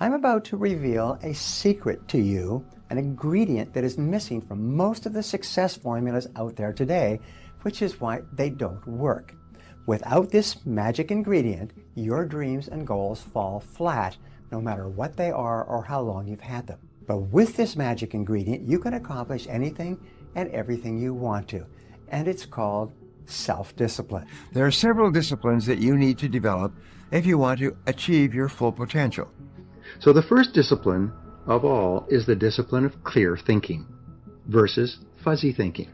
I'm about to reveal a secret to you, an ingredient that is missing from most of the success formulas out there today, which is why they don't work. Without this magic ingredient, your dreams and goals fall flat, no matter what they are or how long you've had them. But with this magic ingredient, you can accomplish anything and everything you want to, and it's called self-discipline. There are several disciplines that you need to develop if you want to achieve your full potential. So the first discipline of all is the discipline of clear thinking versus fuzzy thinking.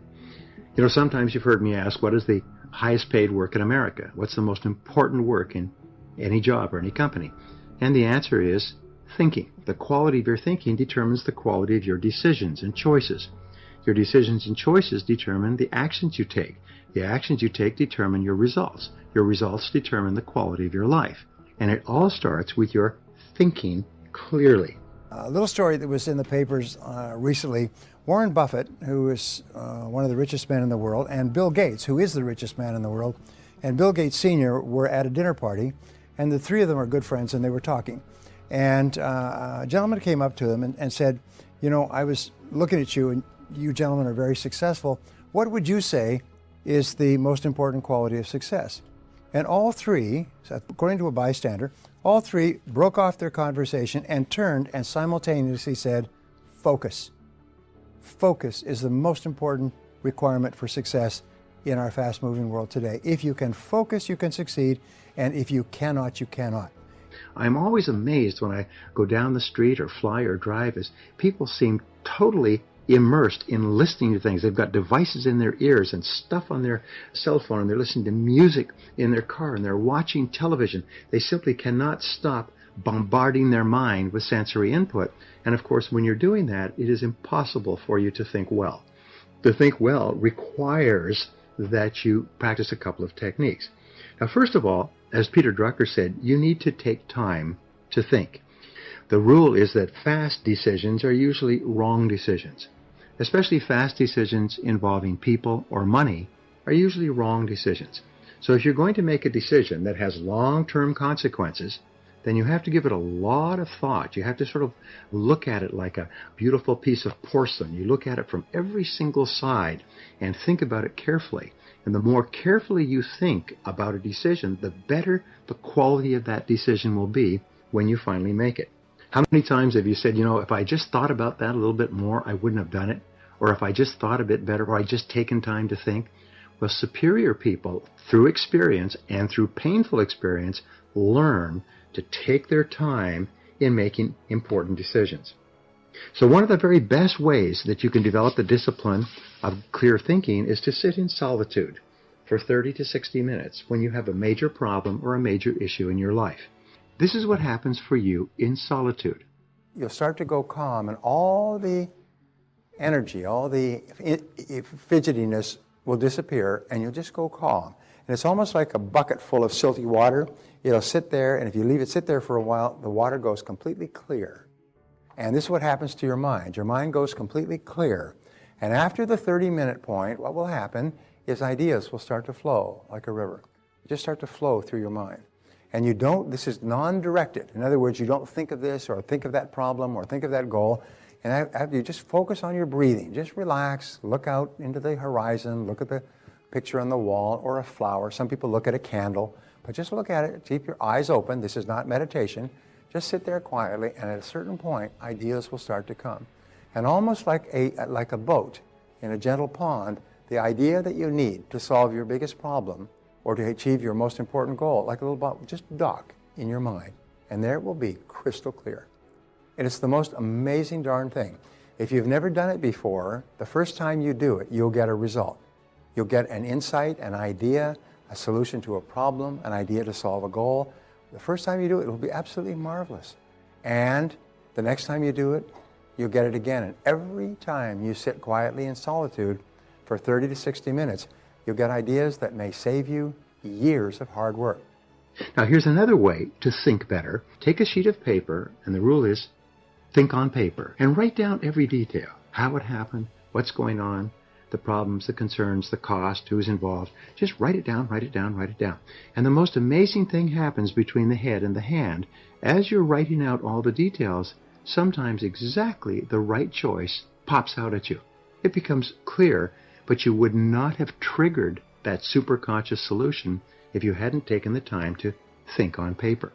You know, sometimes you've heard me ask, what is the highest paid work in America? What's the most important work in any job or any company? And the answer is thinking. The quality of your thinking determines the quality of your decisions and choices. Your decisions and choices determine the actions you take. The actions you take determine your results. Your results determine the quality of your life. And it all starts with your thinking clearly. A little story that was in the papers recently. Warren Buffett, who is one of the richest men in the world, and Bill Gates, who is the richest man in the world, and Bill Gates Sr. were at a dinner party, and the three of them are good friends, and they were talking. And a gentleman came up to them and said, you know, I was looking at you, and you gentlemen are very successful. What would you say is the most important quality of success? And all three, according to a bystander, all three broke off their conversation and turned and simultaneously said, focus. Focus is the most important requirement for success in our fast-moving world today. If you can focus, you can succeed, and if you cannot, you cannot. I'm always amazed when I go down the street or fly or drive as people seem totally immersed in listening to things. They've got devices in their ears and stuff on their cell phone, and they're listening to music in their car, and they're watching television. They simply cannot stop bombarding their mind with sensory input. And of course, when you're doing that, it is impossible for you to think well. To think well requires that you practice a couple of techniques. Now, first of all, as Peter Drucker said, you need to take time to think. The rule is that fast decisions are usually wrong decisions. Especially fast decisions involving people or money are usually wrong decisions. So if you're going to make a decision that has long-term consequences, then you have to give it a lot of thought. You have to sort of look at it like a beautiful piece of porcelain. You look at it from every single side and think about it carefully. And the more carefully you think about a decision, the better the quality of that decision will be when you finally make it. How many times have you said, you know, if I just thought about that a little bit more, I wouldn't have done it? Or if I just thought a bit better, or I just taken time to think? Well, superior people, through experience and through painful experience, learn to take their time in making important decisions. So one of the very best ways that you can develop the discipline of clear thinking is to sit in solitude for 30 to 60 minutes when you have a major problem or a major issue in your life. This is what happens for you in solitude. You'll start to go calm, and all the energy, all the fidgetiness will disappear, and you'll just go calm. And it's almost like a bucket full of silty water. It'll sit there, and if you leave it sit there for a while, the water goes completely clear. And this is what happens to your mind. Your mind goes completely clear. And after the 30-minute point, what will happen is ideas will start to flow like a river. Just start to flow through your mind. And you don't, this is non-directed. In other words, you don't think of this or think of that problem or think of that goal. And you just focus on your breathing. Just relax, look out into the horizon, look at the picture on the wall or a flower. Some people look at a candle, but just look at it, keep your eyes open. This is not meditation. Just sit there quietly, and at a certain point, ideas will start to come. And almost like a boat in a gentle pond, the idea that you need to solve your biggest problem or to achieve your most important goal, like a little boat, just dock in your mind, and there it will be crystal clear. And it's the most amazing darn thing. If you've never done it before, the first time you do it, you'll get a result. You'll get an insight, an idea, a solution to a problem, an idea to solve a goal. The first time you do it, it'll be absolutely marvelous. And the next time you do it, you'll get it again. And every time you sit quietly in solitude for 30 to 60 minutes, you'll get ideas that may save you years of hard work. Now, here's another way to think better. Take a sheet of paper, and the rule is, think on paper, and write down every detail. How it happened, what's going on, and what the the problems, the concerns, the cost, who's involved. Just write it down, write it down, write it down. And the most amazing thing happens between the head and the hand. As you're writing out all the details, sometimes exactly the right choice pops out at you. It becomes clear, but you would not have triggered that superconscious solution if you hadn't taken the time to think on paper.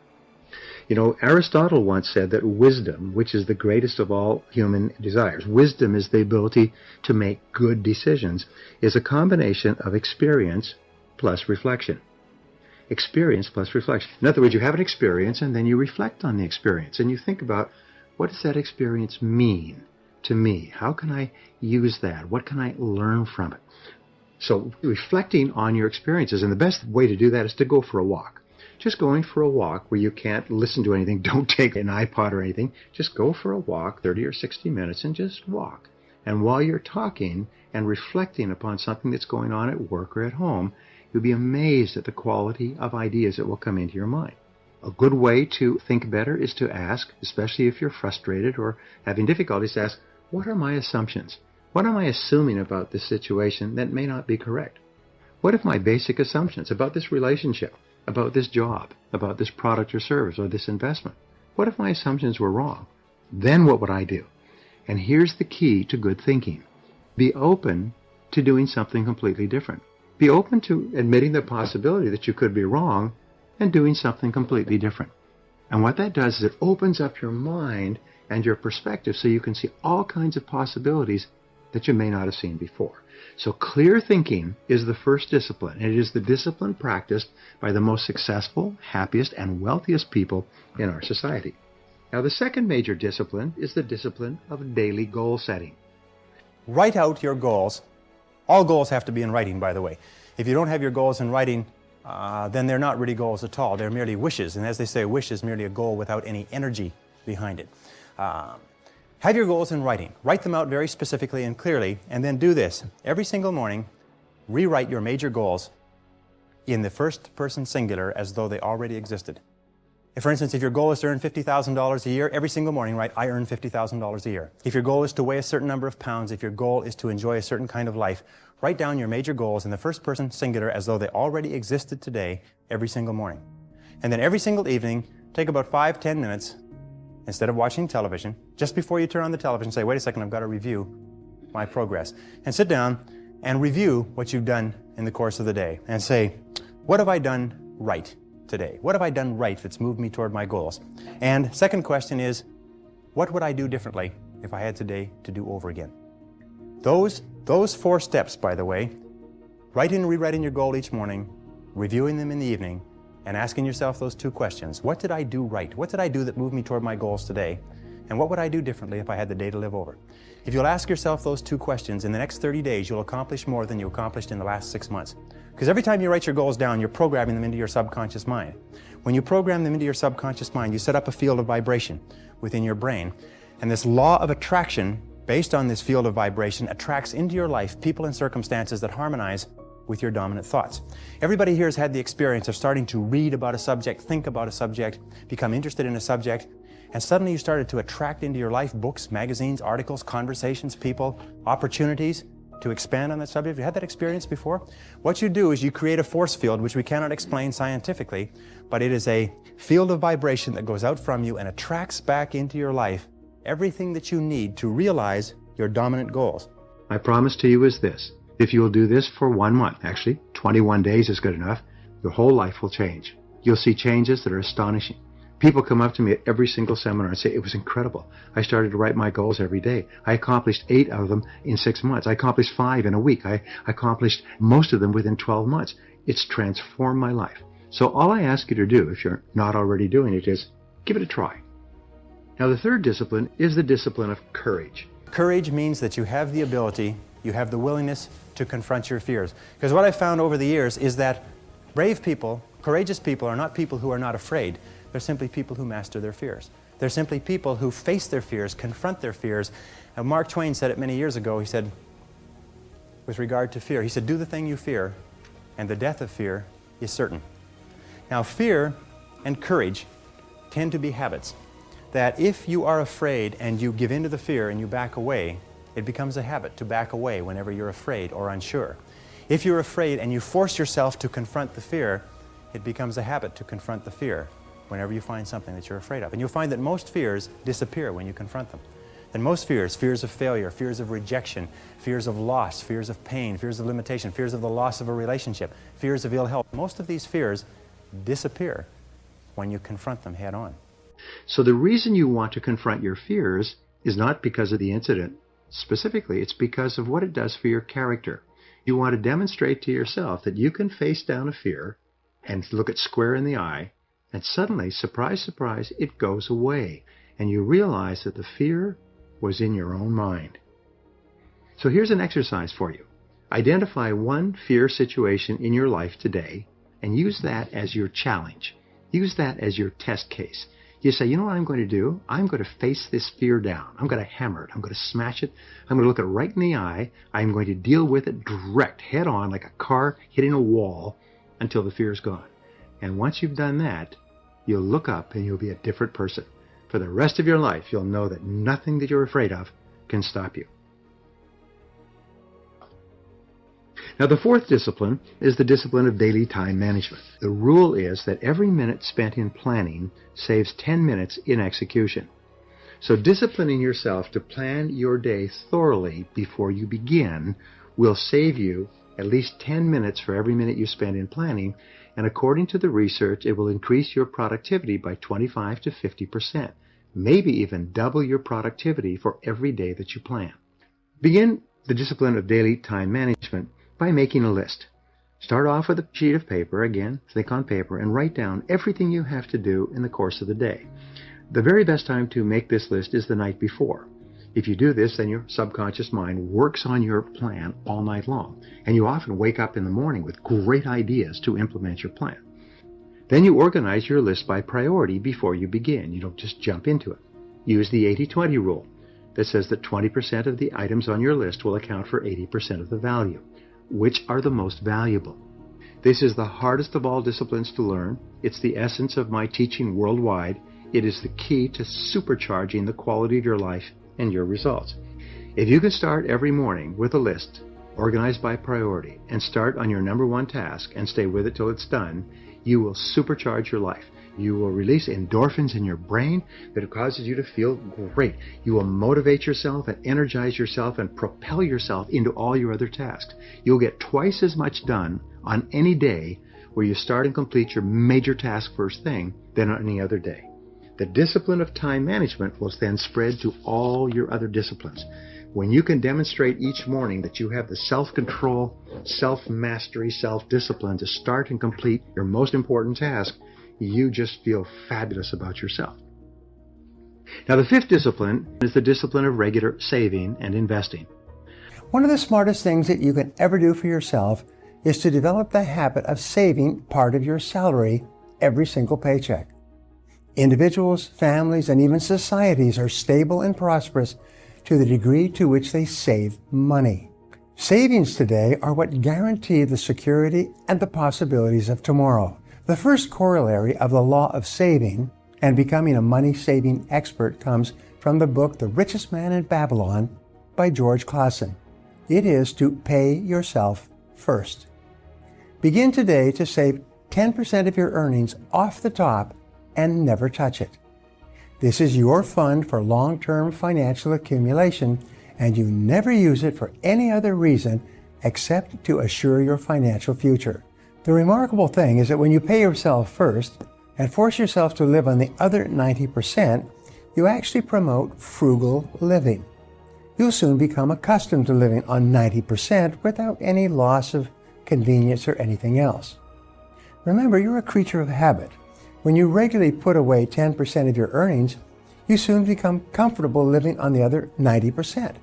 You know, Aristotle once said that wisdom, which is the greatest of all human desires, wisdom is the ability to make good decisions, is a combination of experience plus reflection. Experience plus reflection. In other words, you have an experience and then you reflect on the experience and you think about, what does that experience mean to me? How can I use that? What can I learn from it? So reflecting on your experiences, and the best way to do that is to go for a walk. Just going for a walk where you can't listen to anything, don't take an iPod or anything, just go for a walk, 30 or 60 minutes, and just walk. And while you're talking and reflecting upon something that's going on at work or at home, you'll be amazed at the quality of ideas that will come into your mind. A good way to think better is to ask, especially if you're frustrated or having difficulties, to ask, what are my assumptions? What am I assuming about this situation that may not be correct? What if my basic assumptions about this relationship, about this job, about this product or service or this investment? What if my assumptions were wrong? Then what would I do? And here's the key to good thinking. Be open to doing something completely different. Be open to admitting the possibility that you could be wrong and doing something completely different. And what that does is it opens up your mind and your perspective so you can see all kinds of possibilities that you may not have seen before. So clear thinking is the first discipline, and it is the discipline practiced by the most successful, happiest, and wealthiest people in our society. Now, the second major discipline is the discipline of daily goal setting. Write out your goals. All goals have to be in writing, by the way. If you don't have your goals in writing, then they're not really goals at all. They're merely wishes. And as they say, a wish is merely a goal without any energy behind it. Have your goals in writing. Write them out very specifically and clearly, and then do this. Every single morning, rewrite your major goals in the first person singular as though they already existed. If, for instance, if your goal is to earn $50,000 a year, every single morning write, I earn $50,000 a year. If your goal is to weigh a certain number of pounds, if your goal is to enjoy a certain kind of life, write down your major goals in the first person singular as though they already existed today every single morning. And then every single evening, take about 5-10 minutes, instead of watching television, just before you turn on the television, say, wait a second, I've got to review my progress. And sit down and review what you've done in the course of the day and say, what have I done right today? What have I done right that's moved me toward my goals? And second question is, what would I do differently if I had today to do over again? Those 4 steps, by the way, writing and rewriting your goal each morning, reviewing them in the evening, and asking yourself those 2 questions. What did I do right? What did I do that moved me toward my goals today? And what would I do differently if I had the day to live over? If you'll ask yourself those 2 questions, in the next 30 days, you'll accomplish more than you accomplished in the last 6 months. Because every time you write your goals down, you're programming them into your subconscious mind. When you program them into your subconscious mind, you set up a field of vibration within your brain. And this law of attraction, based on this field of vibration, attracts into your life people and circumstances that harmonize with your dominant thoughts. Everybody here has had the experience of starting to read about a subject, think about a subject, become interested in a subject, and suddenly you started to attract into your life books, magazines, articles, conversations, people, opportunities to expand on that subject. Have you had that experience before? What you do is you create a force field, which we cannot explain scientifically, but it is a field of vibration that goes out from you and attracts back into your life everything that you need to realize your dominant goals. My promise to you is this. If you will do this for 1 month, actually 21 days is good enough, your whole life will change. You'll see changes that are astonishing. People come up to me at every single seminar and say, it was incredible. I started to write my goals every day. I accomplished 8 of them in 6 months. I accomplished 5 in a week. I accomplished most of them within 12 months. It's transformed my life. So all I ask you to do, if you're not already doing it, is give it a try. Now the third discipline is the discipline of courage. Courage means that you have the ability, you have the willingness to confront your fears. Because what I've found over the years is that brave people, courageous people, are not people who are not afraid. They're simply people who master their fears. They're simply people who face their fears, confront their fears. And Mark Twain said it many years ago. He said, with regard to fear, he said, do the thing you fear, and the death of fear is certain. Now, fear and courage tend to be habits. That if you are afraid and you give in to the fear and you back away, it becomes a habit to back away whenever you're afraid or unsure. If you're afraid and you force yourself to confront the fear, it becomes a habit to confront the fear whenever you find something that you're afraid of. And you'll find that most fears disappear when you confront them. And most fears, fears of failure, fears of rejection, fears of loss, fears of pain, fears of limitation, fears of the loss of a relationship, fears of ill health, most of these fears disappear when you confront them head on. So the reason you want to confront your fears is not because of the incident specifically, it's because of what it does for your character. You want to demonstrate to yourself that you can face down a fear and look it square in the eye, and suddenly, surprise, surprise, it goes away. And you realize that the fear was in your own mind. So here's an exercise for you. Identify one fear situation in your life today and use that as your challenge. Use that as your test case. You say, you know what I'm going to do? I'm going to face this fear down. I'm going to hammer it. I'm going to smash it. I'm going to look it right in the eye. I'm going to deal with it direct, head on, like a car hitting a wall until the fear is gone. And once you've done that, you'll look up and you'll be a different person. For the rest of your life, you'll know that nothing that you're afraid of can stop you. Now, the fourth discipline is the discipline of daily time management. The rule is that every minute spent in planning saves 10 minutes in execution. So disciplining yourself to plan your day thoroughly before you begin will save you at least 10 minutes for every minute you spend in planning, and according to the research, it will increase your productivity by 25 to 50%, maybe even double your productivity for every day that you plan. Begin the discipline of daily time management by making a list. Start off with a sheet of paper, again, think on paper, and write down everything you have to do in the course of the day. The very best time to make this list is the night before. If you do this, then your subconscious mind works on your plan all night long, and you often wake up in the morning with great ideas to implement your plan. Then you organize your list by priority before you begin. You don't just jump into it. Use the 80-20 rule that says that 20% of the items on your list will account for 80% of the value. Which are the most valuable? This is the hardest of all disciplines to learn. It's the essence of my teaching worldwide. It is the key to supercharging the quality of your life and your results. If you can start every morning with a list organized by priority and start on your number one task and stay with it till it's done, you will supercharge your life. You will release endorphins in your brain that causes you to feel great. You will motivate yourself and energize yourself and propel yourself into all your other tasks. You'll get twice as much done on any day where you start and complete your major task first thing than on any other day. The discipline of time management will then spread to all your other disciplines. When you can demonstrate each morning that you have the self-control, self-mastery, self-discipline to start and complete your most important task, you just feel fabulous about yourself. Now, the fifth discipline is the discipline of regular saving and investing. One of the smartest things that you can ever do for yourself is to develop the habit of saving part of your salary every single paycheck. Individuals, families, and even societies are stable and prosperous to the degree to which they save money. Savings today are what guarantee the security and the possibilities of tomorrow. The first corollary of the law of saving and becoming a money-saving expert comes from the book The Richest Man in Babylon by George Clason. It is to pay yourself first. Begin today to save 10% of your earnings off the top and never touch it. This is your fund for long-term financial accumulation, and you never use it for any other reason except to assure your financial future. The remarkable thing is that when you pay yourself first and force yourself to live on the other 90%, you actually promote frugal living. You'll soon become accustomed to living on 90% without any loss of convenience or anything else. Remember, you're a creature of habit. When you regularly put away 10% of your earnings, you soon become comfortable living on the other 90%.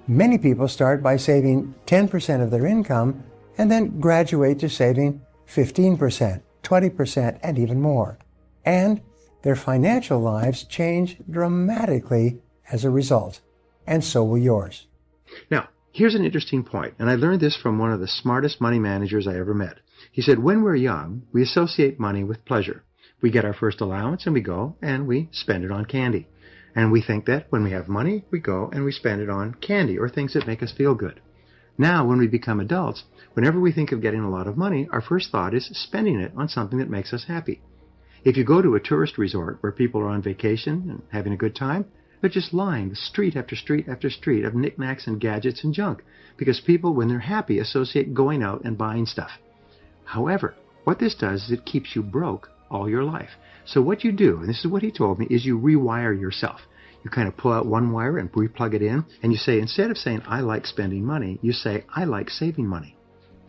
Many people start by saving 10% of their income and then graduate to saving 15%, 20%, and even more. And their financial lives change dramatically as a result. And so will yours. Now, here's an interesting point, and I learned this from one of the smartest money managers I ever met. He said, when we're young, we associate money with pleasure. We get our first allowance and we go and we spend it on candy. And we think that when we have money, we go and we spend it on candy or things that make us feel good. Now, when we become adults, whenever we think of getting a lot of money, our first thought is spending it on something that makes us happy. If you go to a tourist resort where people are on vacation and having a good time, they're just lined street after street after street of knickknacks and gadgets and junk, because people, when they're happy, associate going out and buying stuff. However, what this does is it keeps you broke all your life. So what you do, and this is what he told me, is you rewire yourself. You kind of pull out one wire and replug it in, and you say, instead of saying, I like spending money, you say, I like saving money.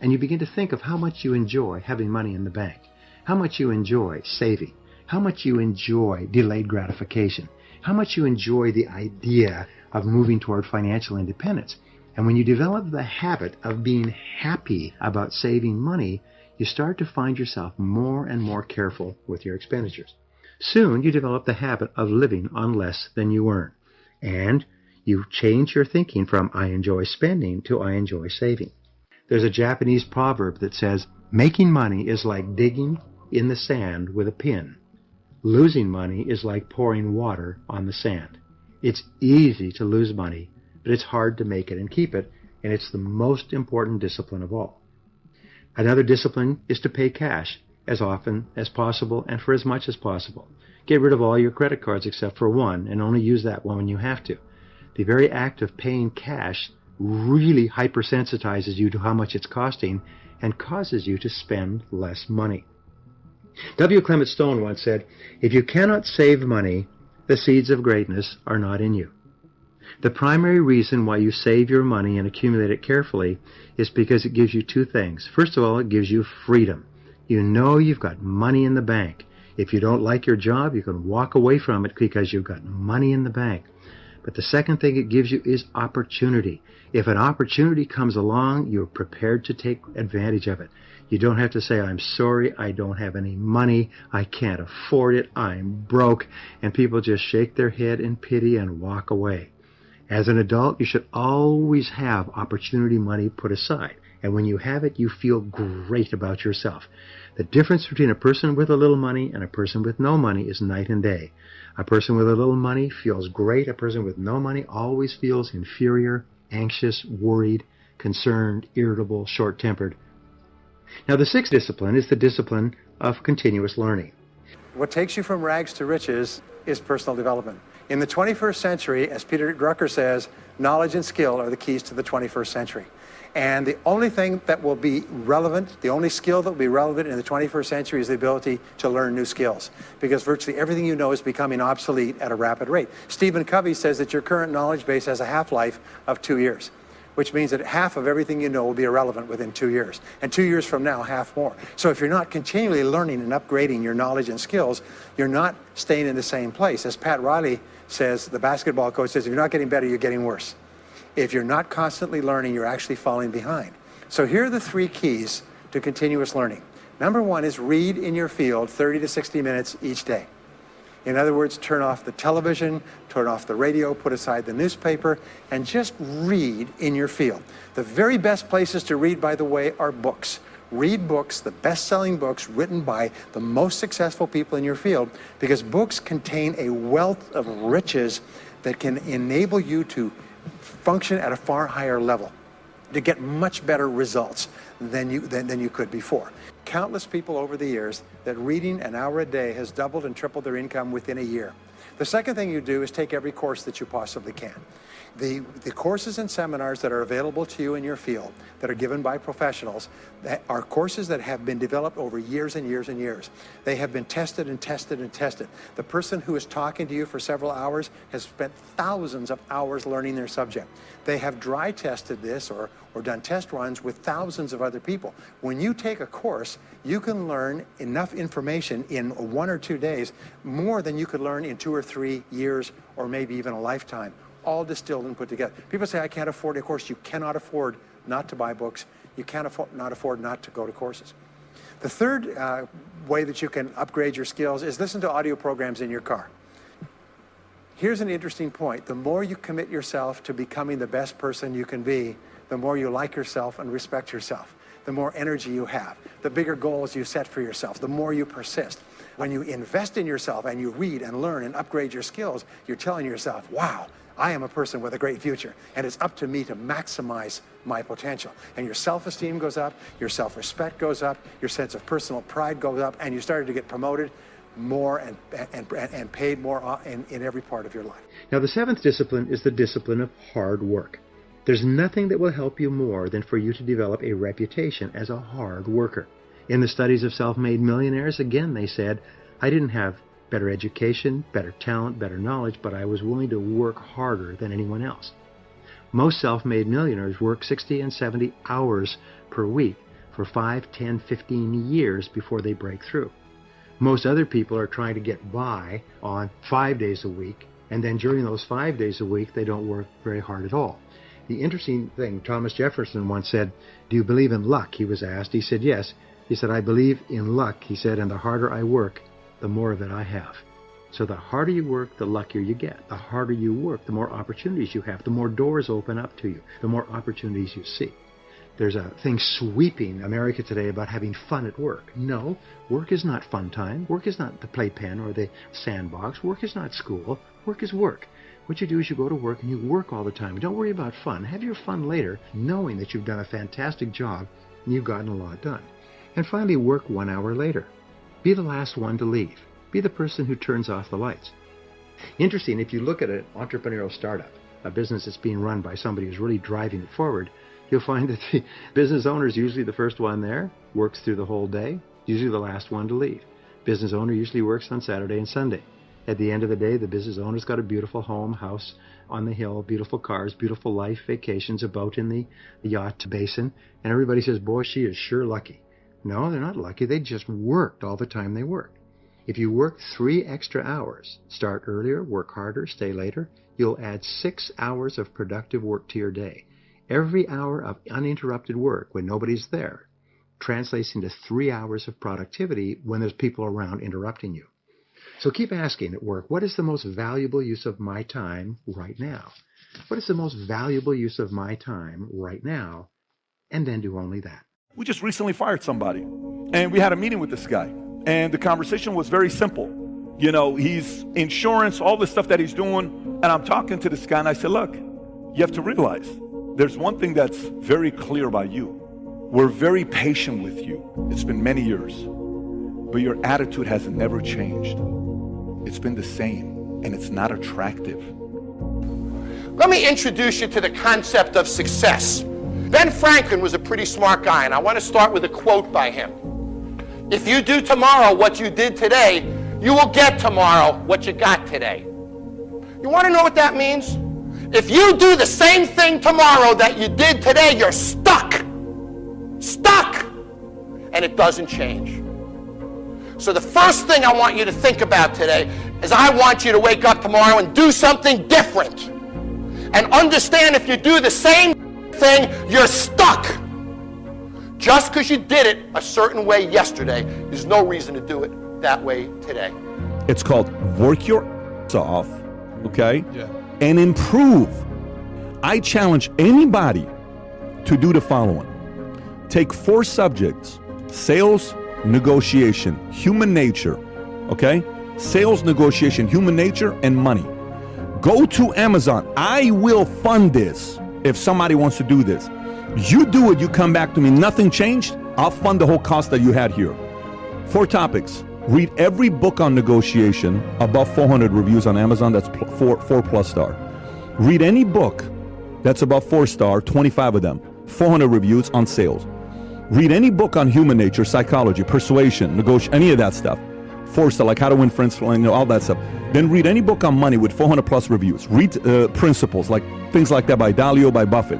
And you begin to think of how much you enjoy having money in the bank, how much you enjoy saving, how much you enjoy delayed gratification, how much you enjoy the idea of moving toward financial independence. And when you develop the habit of being happy about saving money, you start to find yourself more and more careful with your expenditures. Soon you develop the habit of living on less than you earn. And you change your thinking from I enjoy spending to I enjoy saving. There's a Japanese proverb that says, making money is like digging in the sand with a pin. Losing money is like pouring water on the sand. It's easy to lose money, but it's hard to make it and keep it, and it's the most important discipline of all. Another discipline is to pay cash as often as possible and for as much as possible. Get rid of all your credit cards except for one, and only use that one when you have to. The very act of paying cash really hypersensitizes you to how much it's costing and causes you to spend less money. W. Clement Stone once said, if you cannot save money, the seeds of greatness are not in you. The primary reason why you save your money and accumulate it carefully is because it gives you two things. First of all, it gives you freedom. You know you've got money in the bank. If you don't like your job, you can walk away from it because you've got money in the bank. But the second thing it gives you is opportunity. If an opportunity comes along, you're prepared to take advantage of it. You don't have to say, I'm sorry, I don't have any money, I can't afford it, I'm broke, and people just shake their head in pity and walk away. As an adult, you should always have opportunity money put aside. And when you have it, you feel great about yourself. The difference between a person with a little money and a person with no money is night and day. A person with a little money feels great. A person with no money always feels inferior, anxious, worried, concerned, irritable, short-tempered. Now, the sixth discipline is the discipline of continuous learning. What takes you from rags to riches is personal development. In the 21st century, as Peter Drucker says, knowledge and skill are the keys to the 21st century. And the only thing that will be relevant, the only skill that will be relevant in the 21st century is the ability to learn new skills, because virtually everything you know is becoming obsolete at a rapid rate. Stephen Covey says that your current knowledge base has a half-life of 2 years, which means that half of everything you know will be irrelevant within 2 years. And 2 years from now, half more. So if you're not continually learning and upgrading your knowledge and skills, you're not staying in the same place. As Pat Riley says, the basketball coach says, if you're not getting better, you're getting worse. If you're not constantly learning, you're actually falling behind. So here are the 3 keys to continuous learning. Number 1 is read in your field 30 to 60 minutes each day. In other words, turn off the television, turn off the radio, put aside the newspaper, and just read in your field. The very best places to read, by the way, are books. Read books, the best-selling books written by the most successful people in your field, because books contain a wealth of riches that can enable you to function at a far higher level, to get much better results than you could before. Countless people over the years that reading an hour a day has doubled and tripled their income within a year. The second thing you do is take every course that you possibly can. The courses and seminars that are available to you in your field that are given by professionals are courses that have been developed over years and years and years. They have been tested and tested and tested. The person who is talking to you for several hours has spent thousands of hours learning their subject. They have dry tested this or done test runs with thousands of other people. When you take a course, you can learn enough information in 1 or 2 days, more than you could learn in 2 or 3 years or maybe even a lifetime, all distilled and put together. People say, I can't afford a course. You cannot afford not to buy books. You can't afford not to go to courses. The third way that you can upgrade your skills is listen to audio programs in your car. Here's an interesting point. The more you commit yourself to becoming the best person you can be, the more you like yourself and respect yourself, the more energy you have, the bigger goals you set for yourself, the more you persist. When you invest in yourself and you read and learn and upgrade your skills, you're telling yourself, wow, I am a person with a great future, and it's up to me to maximize my potential. And your self-esteem goes up, your self-respect goes up, your sense of personal pride goes up, and you started to get promoted more and paid more in every part of your life. Now, the seventh discipline is the discipline of hard work. There's nothing that will help you more than for you to develop a reputation as a hard worker. In the studies of self-made millionaires, again, they said, I didn't have better education, better talent, better knowledge, but I was willing to work harder than anyone else. Most self-made millionaires work 60 and 70 hours per week for 5, 10, 15 years before they break through. Most other people are trying to get by on 5 days a week, and then during those 5 days a week, they don't work very hard at all. The interesting thing, Thomas Jefferson once said, do you believe in luck? He was asked. He said, yes. He said, I believe in luck. He said, and the harder I work, the more of it I have. So the harder you work, the luckier you get. The harder you work, the more opportunities you have, the more doors open up to you, the more opportunities you see. There's a thing sweeping America today about having fun at work. No, work is not fun time. Work is not the playpen or the sandbox. Work is not school. Work is work. What you do is you go to work and you work all the time. Don't worry about fun. Have your fun later, knowing that you've done a fantastic job and you've gotten a lot done. And finally, work 1 hour later. Be the last one to leave. Be the person who turns off the lights. Interesting, if you look at an entrepreneurial startup, a business that's being run by somebody who's really driving it forward, you'll find that the business owner is usually the first one there, works through the whole day, usually the last one to leave. Business owner usually works on Saturday and Sunday. At the end of the day, the business owner's got a beautiful home, house on the hill, beautiful cars, beautiful life, vacations, a boat in the yacht basin, and everybody says, boy, she is sure lucky. No, they're not lucky. They just worked all the time they worked. If you work 3 extra hours, start earlier, work harder, stay later, you'll add 6 hours of productive work to your day. Every hour of uninterrupted work when nobody's there translates into 3 hours of productivity when there's people around interrupting you. So keep asking at work, what is the most valuable use of my time right now? What is the most valuable use of my time right now? And then do only that. We just recently fired somebody, and we had a meeting with this guy, and the conversation was very simple. You know, he's insurance, all the stuff that he's doing, and I'm talking to this guy, and I said, look, you have to realize there's one thing that's very clear about you. We're very patient with you. It's been many years, but your attitude has never changed. It's been the same, and it's not attractive. Let me introduce you to the concept of success. Ben Franklin was a pretty smart guy, and I want to start with a quote by him. If you do tomorrow what you did today, you will get tomorrow what you got today. You want to know what that means? If you do the same thing tomorrow that you did today, you're stuck. Stuck! And it doesn't change. So the first thing I want you to think about today is I want you to wake up tomorrow and do something different. And understand if you do the same thing, you're stuck. Just because you did it a certain way yesterday, there's no reason to do it that way today. It's called work your ass off, okay? Yeah. And improve. I challenge anybody to do the following. Take 4 subjects: sales, negotiation, human nature, okay? Sales, negotiation, human nature, and money. Go to Amazon. I will fund this if somebody wants to do this. You do it, you come back to me, nothing changed, I'll fund the whole cost that you had here. 4 topics. Read every book on negotiation, above 400 reviews on Amazon, that's 4+ star. Read any book that's above 4 star, 25 of them, 400 reviews on sales. Read any book on human nature, psychology, persuasion, any of that stuff. 4 star, like how to win friends, all that stuff. Then read any book on money with 400+ reviews. Read principles, like things like that by Dalio, by Buffett.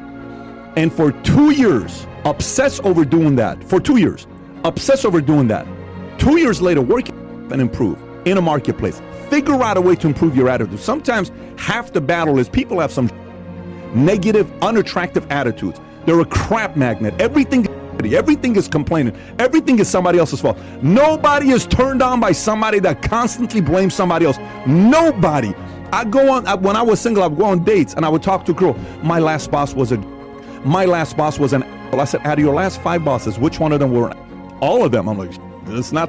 And for 2 years, obsess over doing that. For 2 years, obsess over doing that. 2 years later, work and improve in a marketplace. Figure out a way to improve your attitude. Sometimes half the battle is people have some negative, unattractive attitudes. They're a crap magnet. Everything is complaining. Everything is somebody else's fault. Nobody is turned on by somebody that constantly blames somebody else. Nobody. When I was single, I would go on dates and I would talk to a girl. My last boss was an asshole. I said, out of your last 5 bosses, which one of them were an asshole? All of them. I'm like, it's not